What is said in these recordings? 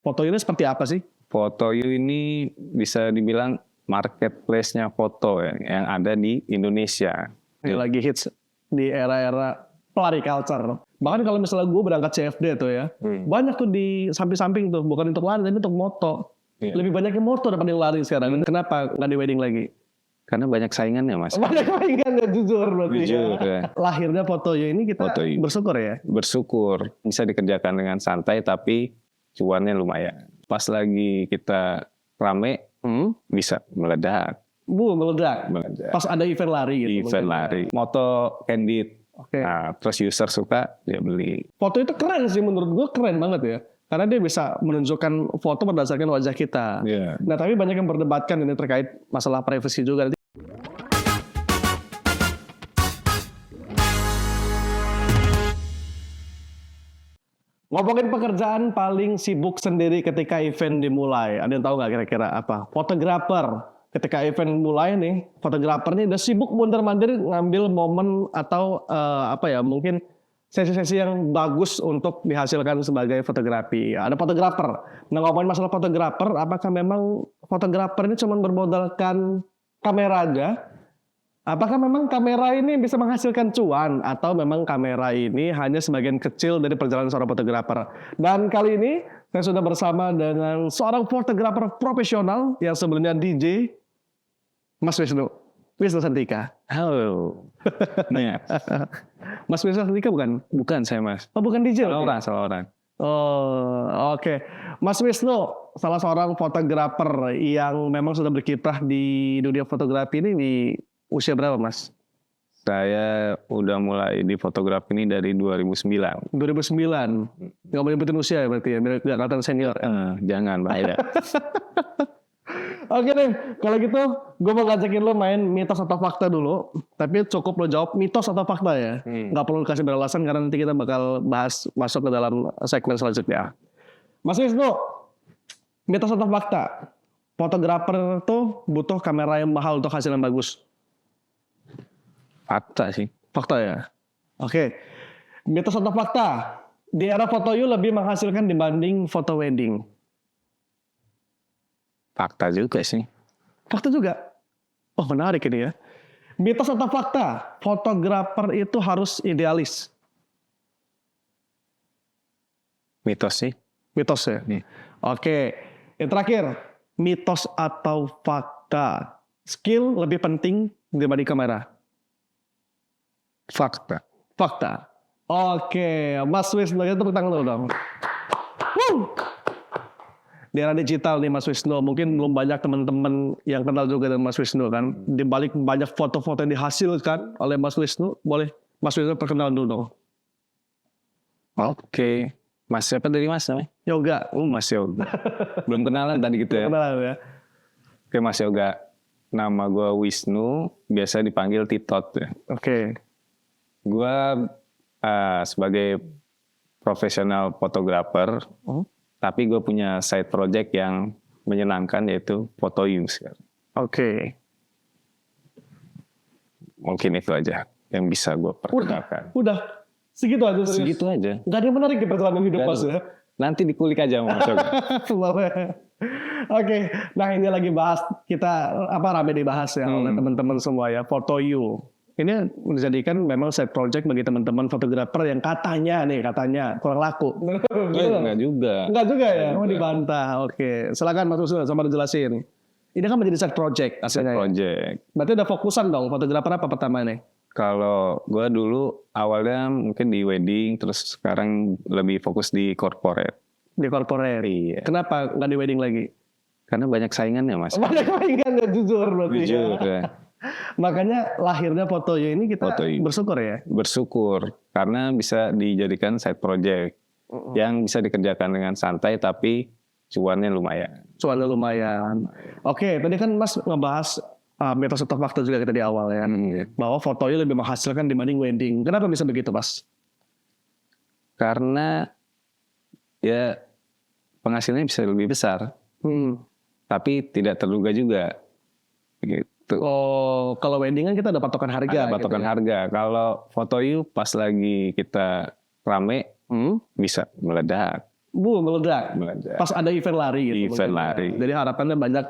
Foto ini seperti apa sih? Fotoyu ini bisa dibilang marketplace-nya foto ya, yang ada di Indonesia. Ini lagi hits di era-era pelari culture. Bahkan kalau misalnya gue berangkat CFD tuh ya, banyak tuh di samping-samping tuh, bukan untuk lari tapi untuk moto. Iya. Lebih banyak yang moto daripada yang lari sekarang. Kenapa nggak di wedding lagi? Karena banyak saingannya mas. Banyak lagi kan, ya, jujur berarti. Jujur ya. Lahirnya Fotoyu ini kita Fotoyu. bersyukur ya. Bersyukur bisa dikerjakan dengan santai tapi cuannya lumayan. Pas lagi kita rame bisa meledak. Meledak. Meledak. Pas ada event lari gitu. Event lari. Moto candid. Oke. Nah, terus user suka dia beli. Foto itu keren sih menurut gue, keren banget ya. Karena dia bisa menunjukkan foto berdasarkan wajah kita. Iya. Nah tapi banyak yang berdebatkan ini terkait masalah privacy juga. Ngomongin pekerjaan paling sibuk sendiri ketika event dimulai. Ada yang tahu nggak kira-kira apa? Fotografer. Ketika event mulai nih, fotografer nih udah sibuk mondar-mandir ngambil momen atau mungkin sesi-sesi yang bagus untuk dihasilkan sebagai fotografi. Ada fotografer. Nah ngomongin masalah fotografer, apakah memang fotografer ini cuma bermodalkan kamera aja? Apakah memang kamera ini bisa menghasilkan cuan atau memang kamera ini hanya sebagian kecil dari perjalanan seorang fotografer? Dan kali ini saya sudah bersama dengan seorang fotografer profesional yang sebelumnya DJ, Mas Wisnu Santika. Halo. Nah, Mas Wisnu Santika bukan? bukan saya mas. Oh bukan DJ? Salah orang. Oh oke. Mas Wisnu salah seorang fotografer yang memang sudah berkiprah di dunia fotografi ini di usia berapa mas? Saya udah mulai di fotografi ini dari 2009. 2009. Nggak boleh nyebutin usia ya berarti ya, biar nggak kelihatan senior. Jangan bahaya. Oke deh, kalau gitu gue mau ngajakin lo main mitos atau fakta dulu. Tapi cukup lo jawab mitos atau fakta ya. Nggak perlu kasih beralasan karena nanti kita bakal bahas masuk ke dalam segmen selanjutnya. Mas Wisnu, mitos atau fakta? Fotografer tuh butuh kamera yang mahal untuk hasil yang bagus. Fakta sih. Fakta ya? Oke. Mitos atau fakta? Di era Fotoyu lebih menghasilkan dibanding foto wedding. Fakta juga sih. Fakta juga? Oh menarik ini ya. Mitos atau fakta? Fotografer itu harus idealis. Mitos sih. Mitos ya? Oke. Yang terakhir. Mitos atau fakta? Skill lebih penting dibanding kamera. Fakta. Fakta. Oke, Mas Wisnu, tepuk tangan dulu dong. Di era digital nih Mas Wisnu, mungkin belum banyak teman-teman yang kenal juga dengan Mas Wisnu kan. Di balik banyak foto-foto yang dihasilkan oleh Mas Wisnu, boleh Mas Wisnu perkenalan dulu dong. Oke. Mas siapa dari mas namanya? Yoga. Mas Yoga. Belum kenalan tadi gitu ya. Kenalan ya. Oke Mas Yoga. Nama gue Wisnu, biasa dipanggil Titot ya. Oke. Gue sebagai profesional fotografer, tapi gue punya side project yang menyenangkan yaitu Fotoyu sekarang. Oke. Mungkin itu aja yang bisa gue perkenalkan. Udah. Segitu aja. Serius. Segitu aja. Gak ada yang menarik di perjalanan hidup Mas ya. Nanti dikulik aja sama Mas Yoga. Oke, nah ini lagi bahas kita rame dibahas ya oleh teman-teman semua ya, Fotoyu. Ini menjadikan memang side project bagi teman-teman fotografer yang katanya kurang laku. Enggak juga. Enggak juga ya, mau dibantah. Oke, silakan Mas Usul sama dijelasin. Ini kan menjadi side project Side project. Berarti udah fokusan dong fotografer apa pertama nih? Kalau gue dulu awalnya mungkin di wedding, terus sekarang lebih fokus di corporate. Di corporate. Iya. Kenapa nggak di wedding lagi? Karena banyak saingannya mas. Banyak saingan ya, jujur berarti. Jujur ya. Makanya lahirnya Fotoyu ini kita bersyukur ya. Bersyukur karena bisa dijadikan side project yang bisa dikerjakan dengan santai tapi cuannya lumayan. Cuannya lumayan. Oke, tadi kan Mas ngebahas mitos atau fakta juga kita di awal ya, bahwa Fotoyu lebih menghasilkan dibanding wedding. Kenapa bisa begitu, Mas? Karena ya penghasilannya bisa lebih besar, tapi tidak terduga juga. Gitu. Oh, kalau wedding kan kita ada patokan harga. Ada patokan harga. Kalau Fotoyu pas lagi kita rame bisa meledak. Meledak. Meledak. Pas ada event lari gitu. Event mungkin. lari. Jadi harapannya banyak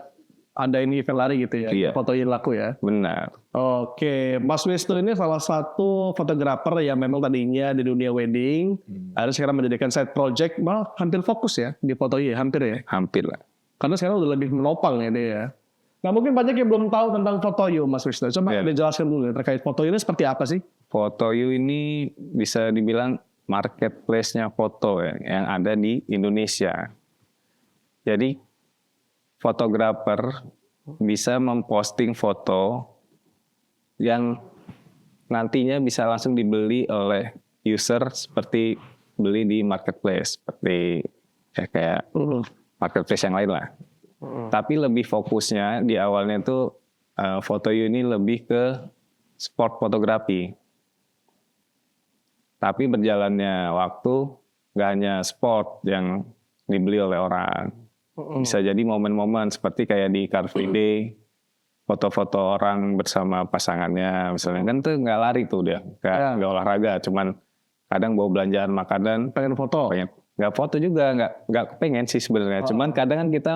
ada ini event lari gitu ya. Iya. Fotoin laku ya. Benar. Oke, Mas Wisnu ini salah satu fotografer yang memang tadinya di dunia wedding, akhirnya sekarang menjadikan side project, malah hampir fokus ya di foto ya, hampir ya. Hampir lah. Karena sekarang udah lebih menopang ya dia ya. Nah mungkin banyak yang belum tahu tentang Fotoyu Mas Wisnu. Coba Iya. dijelaskan dulu ya, terkait Fotoyu ini seperti apa sih? Fotoyu ini bisa dibilang marketplace-nya foto ya, yang ada di Indonesia. Jadi fotografer bisa memposting foto yang nantinya bisa langsung dibeli oleh user seperti beli di marketplace, seperti kayak marketplace yang lain lah. Tapi lebih fokusnya di awalnya itu Fotoyu ini lebih ke sport fotografi. Tapi berjalannya waktu nggak hanya sport yang dibeli oleh orang. Bisa jadi momen-momen seperti kayak di Car Free Day, foto-foto orang bersama pasangannya, misalnya kan tuh nggak lari tuh dia, nggak olahraga, cuman kadang bawa belanjaan makanan, Pengen foto. nggak foto juga, nggak pengen sih sebenarnya, cuman kadang kan kita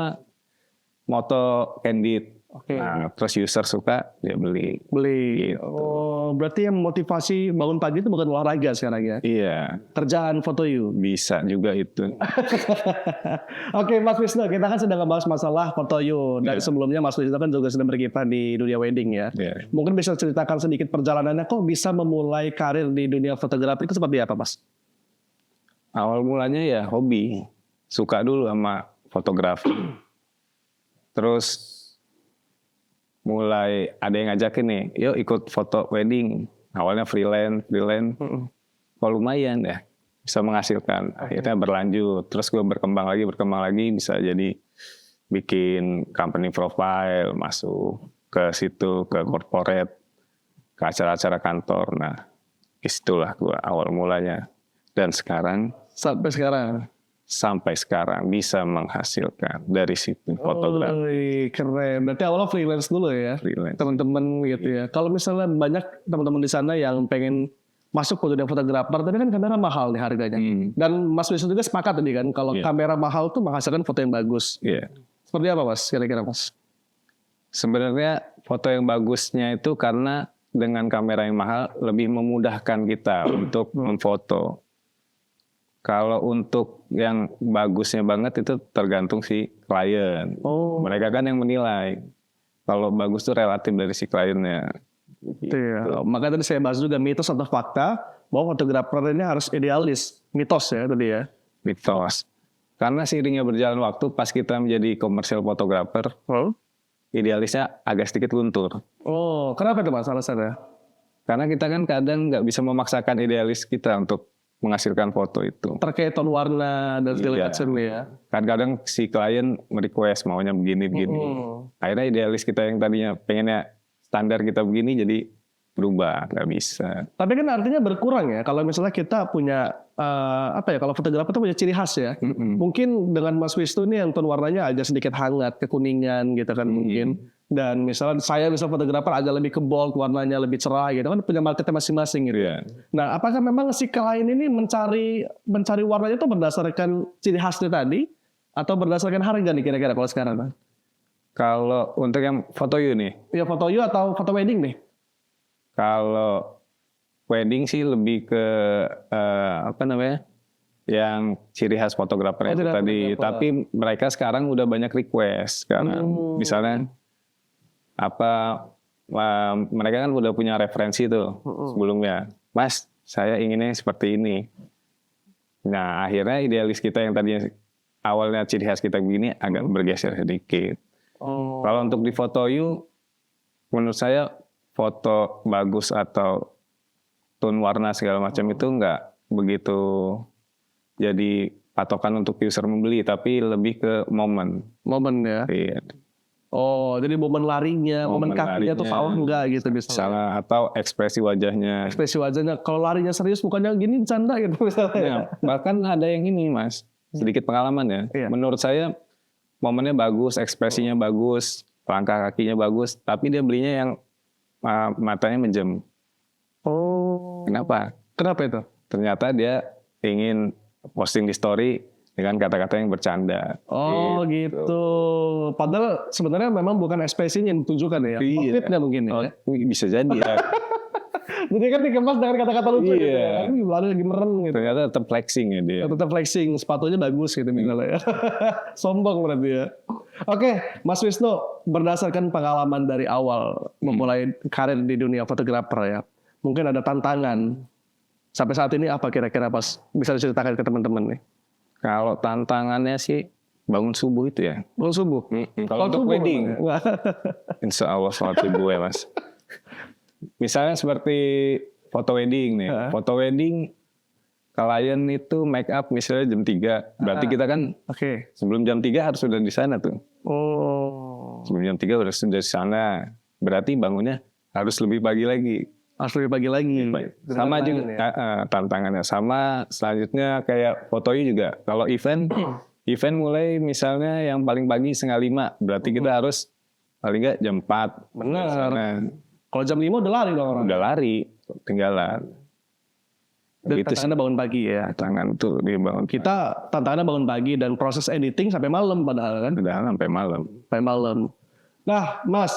moto candid, nah, terus user suka dia beli. Gitu. Oh, berarti yang motivasi bangun pagi itu bukan olahraga sekarang ya? Iya. Kerjaan Fotoyu. Bisa juga itu. Oke Mas Wisnu, kita kan sedang ngebahas masalah Fotoyu. Dan sebelumnya Mas Wisnu kan juga sudah berkiprah di dunia wedding ya. Yeah. Mungkin bisa ceritakan sedikit perjalanannya kok bisa memulai karir di dunia fotografi itu seperti apa Mas? Awal mulanya ya hobi, suka dulu sama fotografi. Terus mulai ada yang ngajakin nih, yuk ikut foto wedding. Awalnya freelance. Kok lumayan ya, bisa menghasilkan. Akhirnya berlanjut, terus gue berkembang lagi, bisa jadi bikin company profile, masuk ke situ, ke corporate, ke acara-acara kantor. Nah, disitulah gue awal mulanya. Dan sekarang, sampai sekarang bisa menghasilkan dari situ fotografi. Keren. Berarti awalnya freelance dulu ya, Freelance. teman-teman gitu ya. Kalau misalnya banyak teman-teman di sana yang pengen masuk ke dunia fotografer, tapi kan kamera mahal nih harganya. Dan Mas Wisnu juga sepakat tadi kan, kalau kamera mahal tuh menghasilkan foto yang bagus. Iya. Seperti apa Mas? Kira-kira Mas? Sebenarnya foto yang bagusnya itu karena dengan kamera yang mahal lebih memudahkan kita untuk memfoto. Kalau untuk yang bagusnya banget itu tergantung si klien. Mereka kan yang menilai. Kalau bagus tuh relatif dari si kliennya. Gitu ya. Makanya tadi saya bahas juga mitos atau fakta bahwa fotografer ini harus idealis. Mitos ya tadi ya. Mitos. Karena seiringnya berjalan waktu pas kita menjadi komersial fotografer, idealisnya agak sedikit luntur. Oh, kenapa itu Mas alasannya? Karena kita kan kadang nggak bisa memaksakan idealis kita untuk menghasilkan foto itu. Terkait tone warna dan segala macam ya. Kadang-kadang si klien merequest maunya begini-begini. Akhirnya idealis kita yang tadinya pengennya standar kita begini jadi berubah, nggak bisa. Tapi kan artinya berkurang ya. Kalau misalnya kita punya kalau fotografer itu punya ciri khas ya. Mungkin dengan Mas Wisnu ini yang tone warnanya agak sedikit hangat, kekuningan gitu kan mungkin. Dan misalnya saya fotografer agak lebih ke bold, warnanya lebih cerah gitu kan, punya marketnya masing-masing gitu. Nah, apakah memang si klien ini mencari warnanya itu berdasarkan ciri khasnya tadi atau berdasarkan harga nih kira-kira kalau sekarang? Bang? Kalau untuk yang Fotoyu nih? Ya Fotoyu atau foto wedding nih? Kalau wedding sih lebih ke yang ciri khas fotografer itu tadi. Tapi mereka sekarang udah banyak request karena misalnya mereka kan udah punya referensi tuh sebelumnya. Mas, saya inginnya seperti ini. Nah, akhirnya idealis kita yang tadinya awalnya ciri khas kita begini agak bergeser sedikit. Kalau untuk di Fotoyu, menurut saya foto bagus atau tone warna segala macam itu nggak begitu jadi patokan untuk user membeli, tapi lebih ke momen. Momen ya. Iya. Oh, jadi momen larinya, momen kakinya tuh faul enggak gitu misalnya. Atau ekspresi wajahnya. Ekspresi wajahnya, kalau larinya serius bukannya gini bercanda gitu misalnya. Ya, bahkan ada yang ini Mas, sedikit pengalaman ya. Menurut saya momennya bagus, ekspresinya bagus, langkah kakinya bagus, tapi dia belinya yang matanya menjem. Kenapa? Kenapa itu? Ternyata dia ingin posting di story, dengan kata-kata yang bercanda. Oh gitu. Padahal sebenarnya memang bukan ekspresinya yang ditunjukkan ya. Iya. Outfitnya mungkin ya. Bisa jadi ya. Jadi kan dikemas dengan kata-kata lucu gitu Iya. ya. Tapi lari lagi merem gitu. Ternyata tetap flexing ya dia. Tetap flexing, sepatunya bagus gitu misalnya ya. Sombong berarti ya. Oke, Mas Wisnu, berdasarkan pengalaman dari awal memulai karir di dunia fotografer ya. Mungkin ada tantangan. Sampai saat ini apa kira-kira pas bisa diceritakan ke teman-teman nih? Kalau tantangannya sih bangun subuh itu ya. Bangun subuh. Kalau untuk subuh, wedding, Wah. insya Allah sholat subuh ya mas. Misalnya seperti foto wedding nih. Foto wedding, klien itu make up misalnya jam 3. Berarti kita kan Oke. sebelum jam 3 harus sudah di sana tuh. Oh. Sebelum jam 3 harus sudah di sana. Berarti bangunnya harus lebih pagi lagi. Harus lebih pagi lagi. Sama juga tantangannya. Sama selanjutnya kayak fotonya juga. Kalau event mulai misalnya yang paling pagi 4:30. Berarti kita harus paling nggak jam 4. Benar. Nah, Kalau jam 5 udah lari dong orang. udah lari, tinggalan. Dan Gitu sih. tantangannya bangun pagi ya. Tantangan tuh dia bangun. Kita tantangannya bangun pagi dan proses editing sampai malam padahal kan. Udah sampai malam. Sampai malam. Nah, Mas,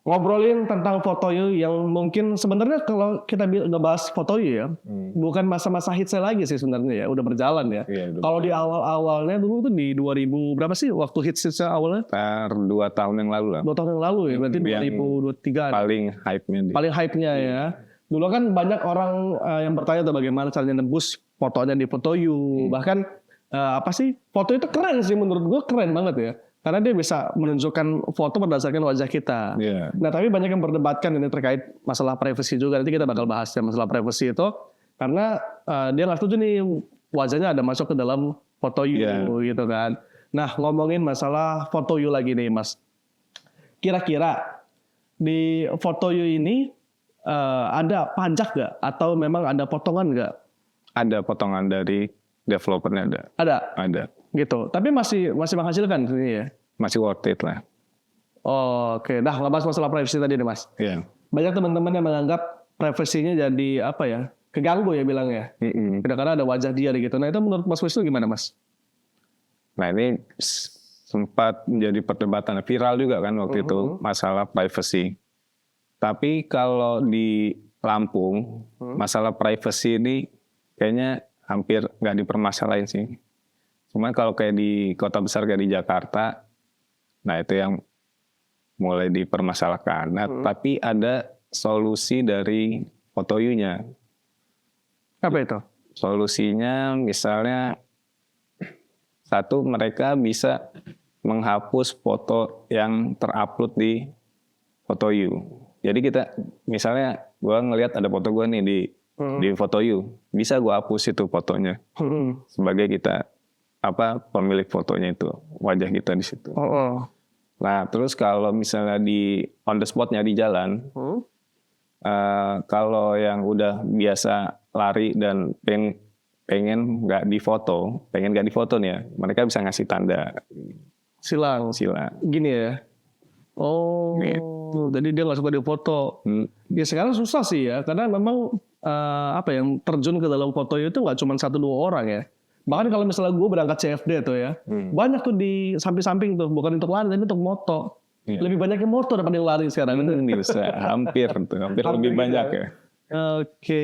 ngobrolin tentang foto you yang mungkin sebenarnya kalau kita ngebahas foto you ya, bukan masa-masa hitsnya lagi sih sebenarnya ya, udah berjalan ya. Iya, udah Kalau di awal-awalnya dulu tuh di 2000 berapa sih waktu hitsnya awalnya? Sekitar 2 tahun yang lalu lah. 2 tahun yang lalu ya, berarti Yang 2023. Paling hype-nya dia. Paling hype-nya ya. Dulu kan banyak orang yang bertanya tuh bagaimana caranya nembus fotonya di foto you. Bahkan apa sih, foto itu keren sih menurut gue, keren banget ya. Karena dia bisa menunjukkan foto berdasarkan wajah kita. Iya. Nah tapi banyak yang berdebatkan ini terkait masalah privacy juga. Nanti kita bakal bahas ya masalah privacy itu. Karena dia nggak setuju nih wajahnya ada masuk ke dalam foto you gitu kan. Nah ngomongin masalah foto you lagi nih Mas. Kira-kira di foto you ini ada pajak nggak? Atau memang ada potongan nggak? Ada potongan dari developernya ada. Ada. Gitu. Tapi masih menghasilkan ini ya. Masih worth it lah. Oke. Nah ngebahas masalah privacy tadi nih Mas. Iya. Banyak teman-teman yang menganggap privasinya jadi apa ya, keganggu ya bilangnya. Karena ada wajah dia gitu. Nah itu menurut Mas Wisnu gimana Mas? Nah ini sempat menjadi perdebatan viral juga kan waktu itu masalah privacy. Tapi kalau di Lampung masalah privacy ini kayaknya hampir nggak dipermasalahin sih. Cuman kalau kayak di kota besar kayak di Jakarta, nah itu yang mulai dipermasalahkan. Nah tapi ada solusi dari foto you-nya. Apa itu? Solusinya misalnya satu, mereka bisa menghapus foto yang terupload di foto you. Jadi kita misalnya gue ngelihat ada foto gue nih di foto you, bisa gue hapus itu fotonya sebagai kita pemilik fotonya itu, wajah kita di situ. Nah terus kalau misalnya di on the spotnya di jalan, kalau yang udah biasa lari dan pengen nggak difoto nih ya, mereka bisa ngasih tanda Silang. Gini ya. Jadi dia nggak suka difoto. Ya sekarang susah sih ya, karena memang yang terjun ke dalam foto itu nggak cuma 1-2 orang ya. Bahkan kalau misalnya gue berangkat CFD tuh ya, banyak tuh di samping-samping tuh, bukan untuk lari tapi untuk moto. Lebih banyak yang moto daripada yang lari sekarang. Bisa hampir lebih banyak ya. Oke,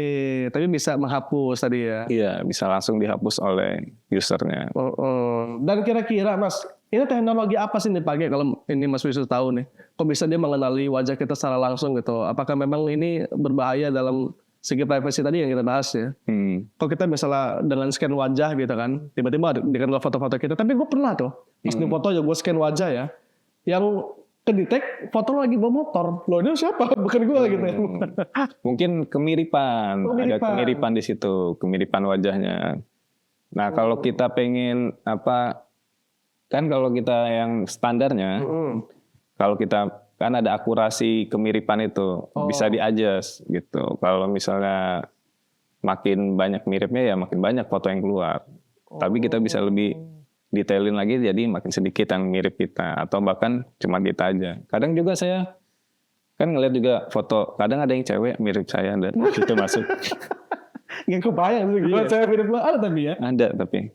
tapi bisa menghapus tadi ya. Iya, bisa langsung dihapus oleh usernya. Dan kira-kira Mas, ini teknologi apa sih yang dipakai kalau ini Mas Wisnu tahu nih? Kok bisa dia mengenali wajah kita secara langsung gitu? Apakah memang ini berbahaya dalam segi privacy tadi yang kita bahas ya? Kalau kita misalnya dengan scan wajah gitu kan, tiba-tiba dengan foto-foto kita. Tapi gue pernah tuh, pas di foto aja gue scan wajah ya, yang kedetek foto lo lagi bawa motor. Loh ini siapa? Bukan gue gitu ya. Mungkin kemiripan. Ada kemiripan di situ, kemiripan wajahnya. Nah kalau kita pengen kan kalau kita yang standarnya, kalau kita kan ada akurasi kemiripan itu, bisa di-adjust gitu. Kalau misalnya makin banyak miripnya ya makin banyak foto yang keluar. Tapi kita bisa lebih detailin lagi jadi makin sedikit yang mirip kita, atau bahkan cuma kita aja. Kadang juga saya kan ngeliat juga foto, kadang ada yang cewek mirip saya dan itu masuk. Nggak kebayang sih, gue cewek mirip lo ada tapi ya? Ada tapi.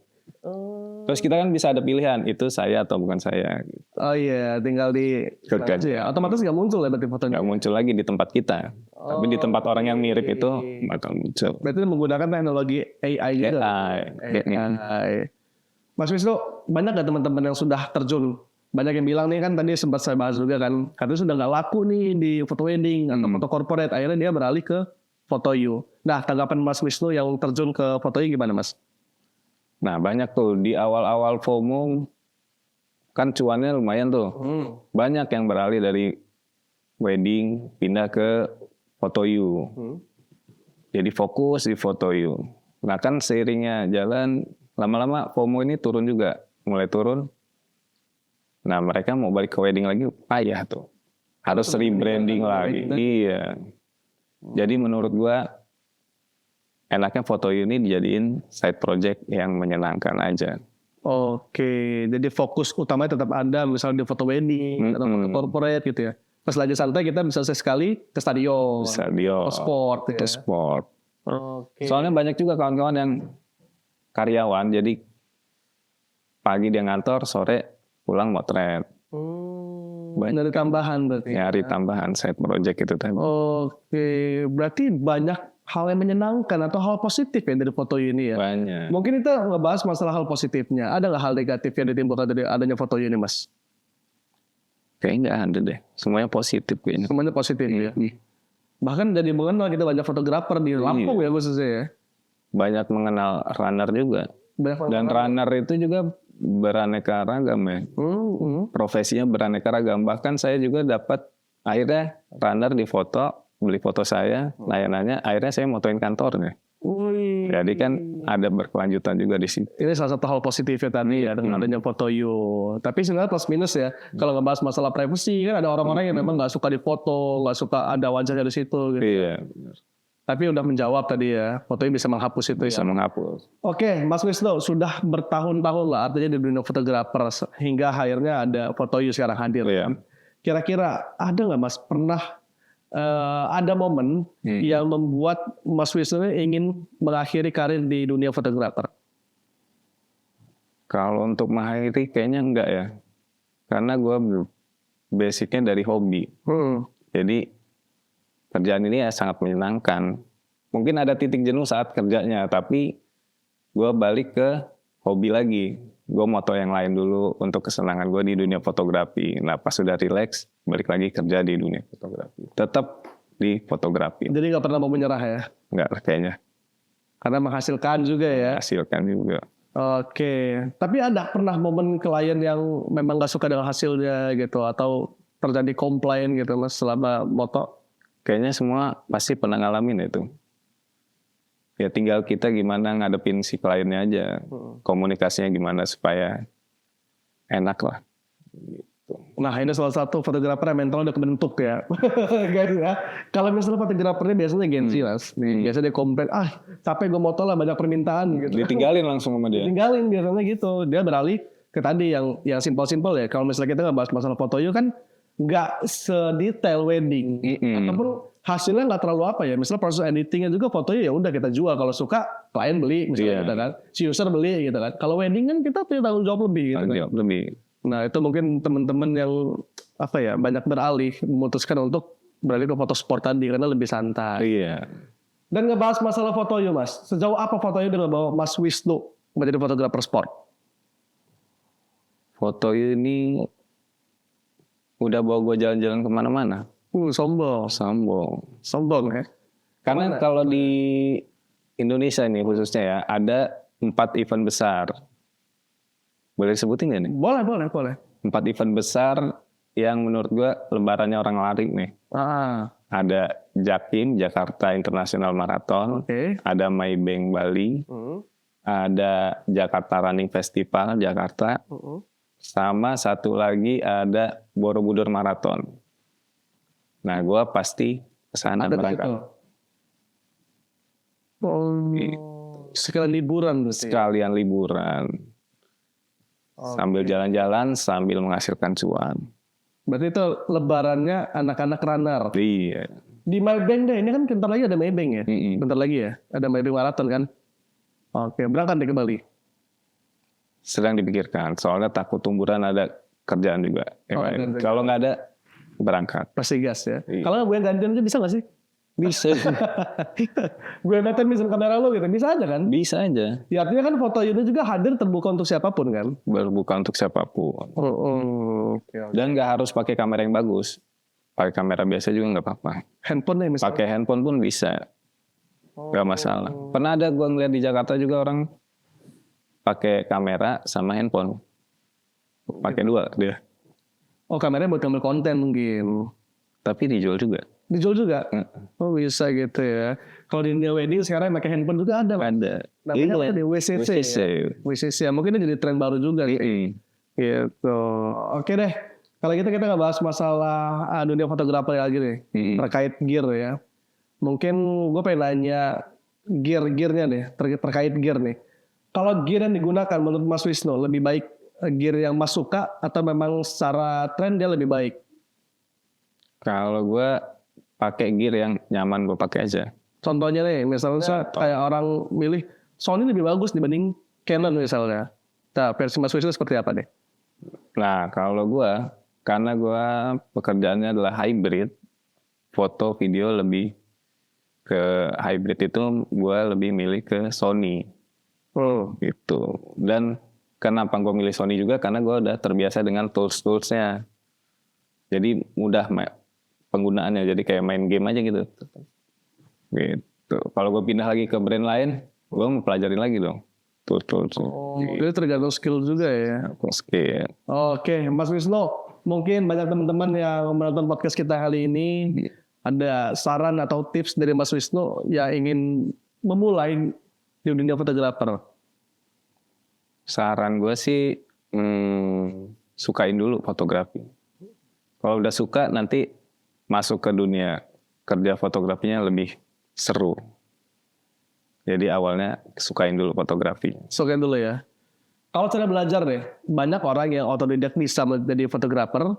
Terus kita kan bisa ada pilihan, itu saya atau bukan saya. Oh iya, tinggal di Klik aja. ya. Otomatis nggak muncul ya berarti fotonya. Nggak muncul lagi di tempat kita. Tapi di tempat orang yang mirip itu bakal muncul. Berarti menggunakan teknologi AI juga. AI. Mas Wisnu, banyak gak teman-teman yang sudah terjun? Banyak yang bilang nih kan tadi sempat saya bahas juga kan, katanya sudah nggak laku nih di foto wedding atau foto corporate, akhirnya dia beralih ke foto you. Nah, tanggapan Mas Wisnu yang terjun ke foto you gimana, Mas? Nah, banyak tuh di awal-awal FOMO kan cuannya lumayan tuh. Banyak yang beralih dari wedding pindah ke foto you. Jadi fokus di foto you. Nah, kan seiringnya jalan lama-lama FOMO ini turun juga, mulai turun. Nah, mereka mau balik ke wedding lagi payah tuh. Harus rebranding lagi. Iya. Jadi menurut gua enaknya foto ini dijadiin side project yang menyenangkan aja. Oke, jadi fokus utamanya tetap ada, misalnya di foto wedding atau foto corporate gitu ya. Pas lagi santai kita bisa sekali ke stadion, atau sport ya. Sport. Oke. Soalnya banyak juga kawan-kawan yang karyawan, jadi pagi dia ngantor, sore pulang motret. Dari tambahan berarti. Nyari tambahan side project itu tadi. Oke, berarti banyak hal yang menyenangkan atau hal positif ya dari foto ini ya. Banyak. Mungkin kita ngebahas masalah hal positifnya. Ada nggak hal negatif yang ditimbulkan dari adanya foto ini, Mas? Kayaknya nggak ada deh. Semuanya positif kayaknya. Semuanya positif ya. Bahkan jadi mengenal kita banyak fotografer di Lampung ya khususnya ya. Banyak mengenal runner juga. Dan runner itu juga beraneka ragam ya. Profesinya beraneka ragam. Bahkan saya juga dapat akhirnya runner di foto, beli foto saya, layanannya, akhirnya saya motoin kantornya. Jadi kan ada berkelanjutan juga di situ. Ini salah satu hal positifnya tadi ya dengan adanya foto you. Tapi sebenarnya plus minus ya. Kalau ngebahas masalah privacy kan ada orang-orang yang memang nggak suka difoto, nggak suka ada wajahnya di situ. Gitu. Iya. Tapi udah menjawab tadi ya, fotonya bisa menghapus itu Bisa ya. menghapus. Oke, Mas Wisnu sudah bertahun-tahun lah artinya di dunia fotografer hingga akhirnya ada foto you sekarang hadir. Iya. Kira-kira ada nggak Mas pernah ada momen yang membuat Mas Wisnu ingin mengakhiri karir di dunia fotografer? Kalau untuk mengakhiri kayaknya enggak ya. Karena gue basicnya dari hobi. Jadi kerjaan ini ya sangat menyenangkan. Mungkin ada titik jenuh saat kerjanya, tapi gue balik ke hobi lagi. Gue moto yang lain dulu untuk kesenangan gue di dunia fotografi. Nah pas sudah relax, balik lagi kerja di dunia fotografi. Tetap di fotografi. Jadi nggak pernah mau menyerah ya? Enggak kayaknya. Karena menghasilkan juga ya? Hasilkan juga. Oke, tapi ada pernah momen klien yang memang nggak suka dengan hasilnya gitu, atau terjadi komplain gitu Mas selama moto? Kayaknya semua pasti pernah ngalamin itu. Ya tinggal kita gimana ngadepin si kliennya aja. Komunikasinya gimana supaya enak lah. Gitu. Nah ini salah satu fotografer yang mental udah kebentuk ya. Guys ya. Kalau misalnya fotografernya biasanya gengsi Mas. Biasanya dia komplain, capek gue moto lah banyak permintaan gitu. Ditinggalin langsung sama dia. Ditinggalin biasanya gitu. Dia beralih ke tadi yang simpel-simpel ya. Kalau misalnya kita nggak bahas masalah foto you kan nggak sedetail wedding, ataupun hasilnya nggak terlalu apa ya. Misalnya proses editingnya juga fotonya ya udah kita jual, kalau suka klien beli misalnya gitu kan, si user beli gitu kan. Kalau wedding kan kita punya tanggung jawab lebih gitu kan. Lebih. Nah itu mungkin teman-teman yang apa ya banyak beralih memutuskan untuk beralih ke foto sport tadi karena lebih santai. Iya. Dan ngebahas masalah foto you Mas, sejauh apa foto you dengan bawa Mas Wisnu menjadi fotografer sport? Foto ini udah bawa gue jalan-jalan kemana-mana. Sombong ya. Karena kalau di Indonesia ini khususnya ya, ada 4 event besar. Boleh disebutin nggak nih? Boleh. 4 event besar yang menurut gue lebarannya orang lari nih. Ada Jakim, Jakarta International Marathon. Ada Maybank Bali. Ada Jakarta Running Festival Jakarta. Sama satu lagi ada Borobudur Marathon. Nah, gue pasti kesana berangkat. Sekalian liburan berarti. Sekalian liburan. Sambil jalan-jalan, sambil menghasilkan cuan. Berarti itu lebarannya anak-anak runner. Iya. Di Maybank deh, ini kan bentar lagi ada Maybank ya? Bentar lagi ya, ada Maybank Marathon kan? Oke, berangkat deh ke Bali. sedang dipikirkan. Soalnya takut tumburan, ada kerjaan juga. Oh, ada. Kalau nggak ada, berangkat. Pasti gas ya. Iya. Kalau gue gantian aja bisa gak sih? Bisa. Gue gantian misalnya kamera lo gitu, bisa aja kan? Bisa aja. Ya artinya kan foto itu juga hadir terbuka untuk siapapun kan? Berbuka untuk siapapun. Oke. Dan nggak harus pakai kamera yang bagus. Pakai kamera biasa juga nggak apa-apa. Handphone nih misalnya. Pakai handphone pun bisa. Nggak masalah. Pernah ada gue ngeliat di Jakarta juga orang pakai kamera sama handphone. Pakai dua dia. Oh, kameranya buat ngambil konten mungkin. Tapi dijual juga. Dijual juga? Oh, bisa gitu ya. Kalau di dunia wedding sekarang pakai handphone juga ada. Pak. Ada. Namanya apa nih? WCC. Ya? WCC ya. Mungkin ini jadi tren baru juga. Gitu. Oke deh. Kalau kita nggak bahas masalah dunia fotografer lagi nih. Terkait gear ya. Mungkin gue pengen nanya gear-gearnya nih. Terkait gear nih. Kalau gear yang digunakan menurut Mas Wisnu lebih baik gear yang Mas suka atau memang secara tren dia lebih baik? Kalau gue pakai gear yang nyaman gue pakai aja. Contohnya nih, misalnya kayak orang milih Sony lebih bagus dibanding Canon misalnya. Nah, versi Mas Wisnu seperti apa nih? Nah, kalau gue, karena gue pekerjaannya adalah hybrid, foto video lebih ke hybrid itu gue lebih milih ke Sony. Gitu. Dan kenapa gue milih Sony juga karena gue udah terbiasa dengan tools-toolsnya. Jadi mudah penggunaannya. Jadi kayak main game aja gitu. Gitu. Kalau gue pindah lagi ke brand lain, gue mau pelajarin lagi dong tools-tools. Jadi tergantung skill juga ya. Skill. Oke, Mas Wisnu, mungkin banyak teman-teman yang menonton podcast kita kali ini ada saran atau tips dari Mas Wisnu yang ingin memulai di dunia fotografer. Saran gue sih sukain dulu fotografi. Kalau udah suka nanti masuk ke dunia kerja fotografinya lebih seru. Jadi awalnya sukain dulu fotografi. Sukain dulu ya. Kalau cara belajar deh, banyak orang yang otodidak bisa menjadi fotografer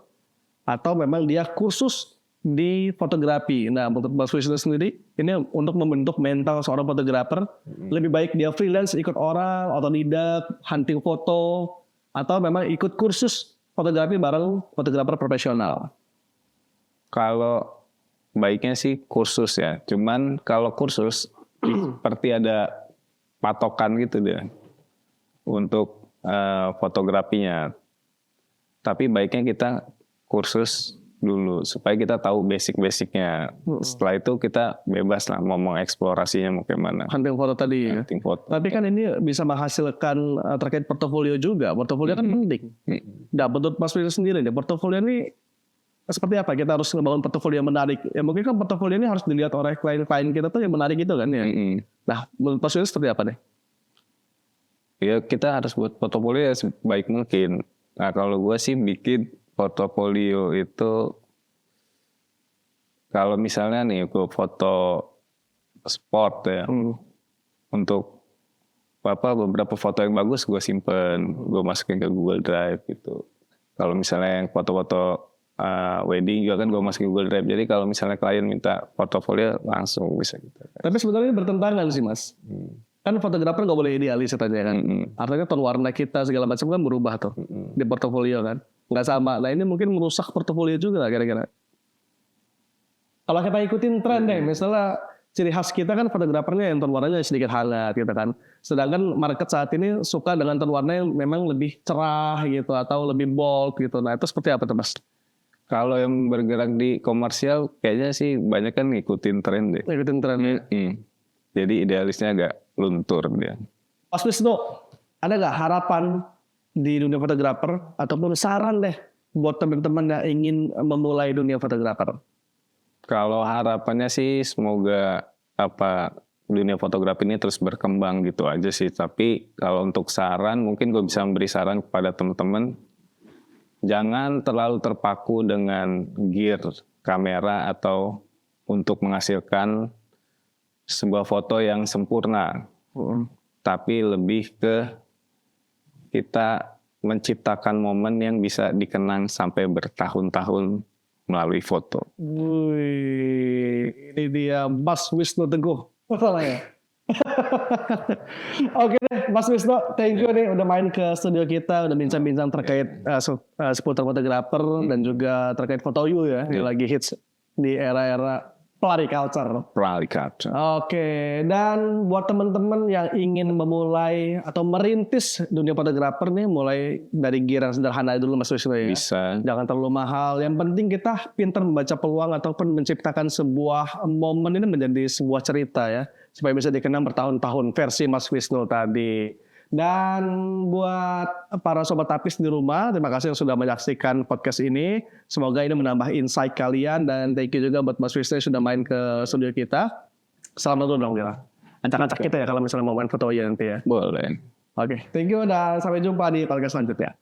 atau memang dia kursus di fotografi. Nah, menurut Mas Wisnu sendiri, ini untuk membentuk mental seorang fotografer, lebih baik dia freelance ikut orang, otodidak, hunting foto, atau memang ikut kursus fotografi bareng fotografer profesional. Kalau baiknya sih kursus ya. Cuman kalau kursus seperti ada patokan gitu deh untuk fotografinya. Tapi baiknya kita kursus dulu supaya kita tahu basic-basicnya. Setelah itu kita bebas lah mau mengeksplorasinya mau kemana. Hunting foto tadi. Hunting foto. Tapi kan ini bisa menghasilkan terkait portofolio juga. Portofolio kan penting. Nah, menurut Mas Wisnu sendiri nih, portofolio ini seperti apa? Kita harus membangun portofolio yang menarik. Ya mungkin kan portofolio ini harus dilihat oleh klien-klien kita tuh yang menarik itu kan ya. Nah, menurut Mas Wisnu seperti apa nih? Ya kita harus buat portofolio ya sebaik mungkin. Nah kalau gue sih bikin portofolio itu kalau misalnya nih gue foto sport ya untuk beberapa foto yang bagus gue simpen, gue masukin ke Google Drive gitu. Kalau misalnya yang foto-foto wedding juga kan gue masukin Google Drive. Jadi kalau misalnya klien minta portofolio langsung bisa gitu. Tapi sebenarnya bertentangan sih Mas. Kan fotografer nggak boleh idealis katanya kan. Artinya tone warna kita segala macam kan berubah tuh di portofolio kan. Nggak sama. Nah ini mungkin merusak portofolio juga kira-kira. Kalau kita ikutin tren deh, misalnya ciri khas kita kan fotografernya yang tone warnanya sedikit hangat gitu kan. Sedangkan market saat ini suka dengan tone warna yang memang lebih cerah gitu atau lebih bold gitu. Nah itu seperti apa tuh Mas? Kalau yang bergerak di komersial kayaknya sih banyak kan ngikutin tren deh. Ngikutin tren. Jadi idealisnya agak luntur dia. Mas Wisnu, ada nggak harapan di dunia fotografer ataupun saran deh buat teman-teman yang ingin memulai dunia fotografer? Kalau harapannya sih semoga dunia fotografi ini terus berkembang gitu aja sih. Tapi kalau untuk saran mungkin gue bisa memberi saran kepada teman-teman. Jangan terlalu terpaku dengan gear kamera atau untuk menghasilkan sebuah foto yang sempurna. Tapi lebih ke kita menciptakan momen yang bisa dikenang sampai bertahun-tahun melalui foto. Wih, ini dia Mas Wisnu Teguh. Masalahnya. Oke deh, Mas Wisnu, thank you nih udah main ke studio kita, udah bincang-bincang terkait seputar fotografer dan juga terkait foto you ya, yang lagi hits di era-era pelari culture. Pelari culture. Oke, dan buat teman-teman yang ingin memulai atau merintis dunia fotografer nih, mulai dari gear yang sederhana dulu Mas Wisnu ya. Bisa. Jangan terlalu mahal. Yang penting kita pintar membaca peluang ataupun menciptakan sebuah momen ini menjadi sebuah cerita ya, supaya bisa dikenang bertahun-tahun versi Mas Wisnu tadi. Dan buat para sobat tapis di rumah, terima kasih yang sudah menyaksikan podcast ini. Semoga ini menambah insight kalian dan thank you juga buat Mas Wisnu yang sudah main ke studio kita. Selamat dulu dong Dila. Acak-acak kita ya kalau misalnya mau main foto ya nanti ya. Boleh. Oke, thank you dan sampai jumpa di podcast selanjutnya.